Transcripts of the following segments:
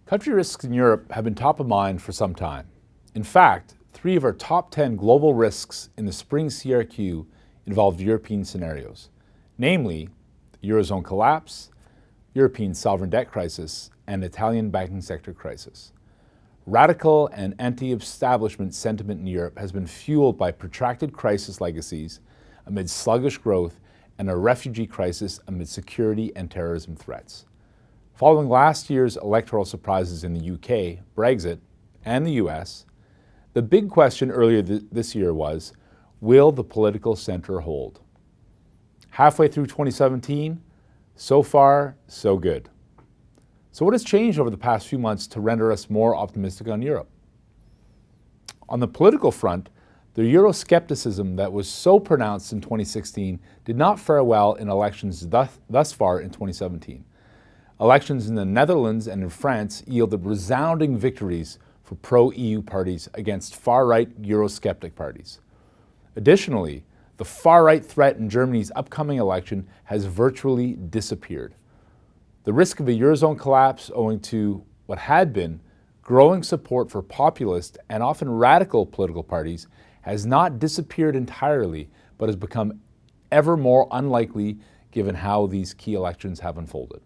Country risks in Europe have been top of mind for some time. In fact, 3 of our top 10 global risks in the spring CRQ involved European scenarios, namely the Eurozone collapse, European sovereign debt crisis, and Italian banking sector crisis. Radical and anti-establishment sentiment in Europe has been fueled by protracted crisis legacies amid sluggish growth and a refugee crisis amid security and terrorism threats. Following last year's electoral surprises in the UK, Brexit, and the US, the big question earlier this year was, will the political center hold? Halfway through 2017, so far, so good. So what has changed over the past few months to render us more optimistic on Europe? On the political front, the Euroscepticism that was so pronounced in 2016 did not fare well in elections thus far in 2017. Elections in the Netherlands and in France yielded resounding victories for pro-EU parties against far-right Eurosceptic parties. Additionally, the far-right threat in Germany's upcoming election has virtually disappeared. The risk of a Eurozone collapse owing to what had been growing support for populist and often radical political parties has not disappeared entirely, but has become ever more unlikely given how these key elections have unfolded.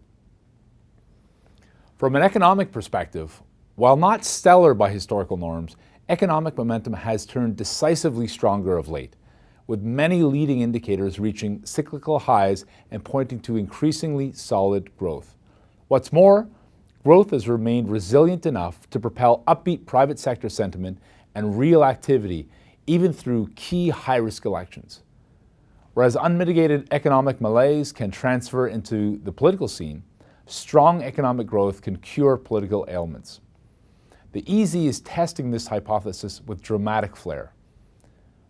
From an economic perspective, while not stellar by historical norms, economic momentum has turned decisively stronger of late, with many leading indicators reaching cyclical highs and pointing to increasingly solid growth. What's more, growth has remained resilient enough to propel upbeat private sector sentiment and real activity even through key high-risk elections. Whereas unmitigated economic malaise can transfer into the political scene, strong economic growth can cure political ailments. The EZ is testing this hypothesis with dramatic flair.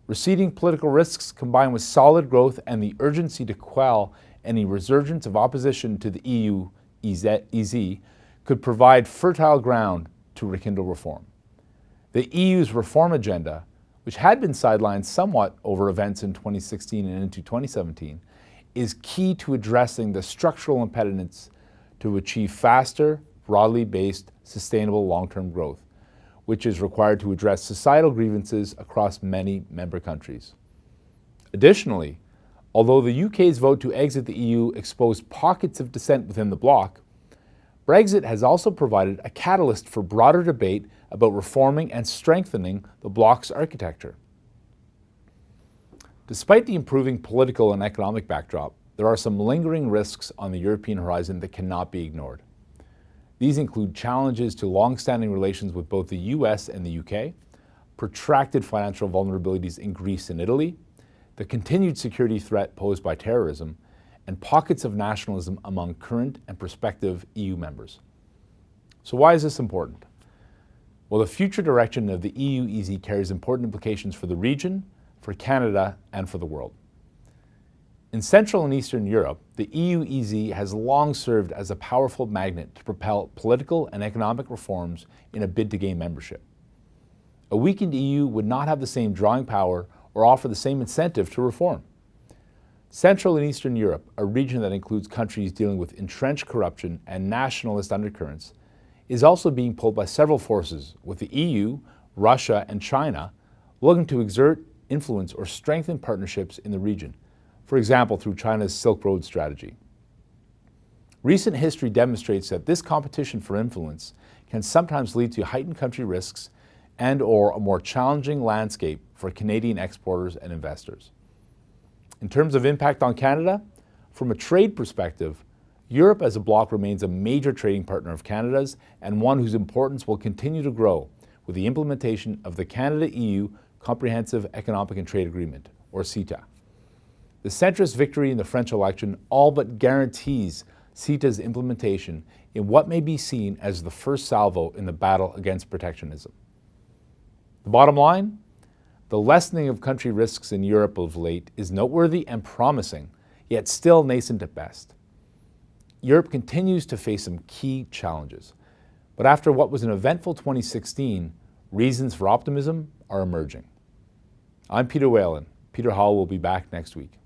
Receding political risks combined with solid growth and the urgency to quell any resurgence of opposition to the EU EZ could provide fertile ground to rekindle reform. The EU's reform agenda, which had been sidelined somewhat over events in 2016 and into 2017, is key to addressing the structural impediments to achieve faster, broadly based, sustainable long-term growth, which is required to address societal grievances across many member countries. Additionally, although the UK's vote to exit the EU exposed pockets of dissent within the bloc, Brexit has also provided a catalyst for broader debate about reforming and strengthening the bloc's architecture. Despite the improving political and economic backdrop, there are some lingering risks on the European horizon that cannot be ignored. These include challenges to long-standing relations with both the US and the UK, protracted financial vulnerabilities in Greece and Italy, the continued security threat posed by terrorism, and pockets of nationalism among current and prospective EU members. So why is this important? Well, the future direction of the EU EZ carries important implications for the region, for Canada, and for the world. In Central and Eastern Europe, the EU EZ has long served as a powerful magnet to propel political and economic reforms in a bid to gain membership. A weakened EU would not have the same drawing power or offer the same incentive to reform. Central and Eastern Europe, a region that includes countries dealing with entrenched corruption and nationalist undercurrents, is also being pulled by several forces, with the EU, Russia, and China looking to exert influence or strengthen partnerships in the region, for example, through China's Silk Road strategy. Recent history demonstrates that this competition for influence can sometimes lead to heightened country risks and/or a more challenging landscape for Canadian exporters and investors. In terms of impact on Canada, from a trade perspective, Europe as a bloc remains a major trading partner of Canada's and one whose importance will continue to grow with the implementation of the Canada-EU Comprehensive Economic and Trade Agreement, or CETA. The centrist victory in the French election all but guarantees CETA's implementation in what may be seen as the first salvo in the battle against protectionism. The bottom line? The lessening of country risks in Europe of late is noteworthy and promising, yet still nascent at best. Europe continues to face some key challenges, but after what was an eventful 2016, reasons for optimism are emerging. I'm Peter Whalen. Peter Hall will be back next week.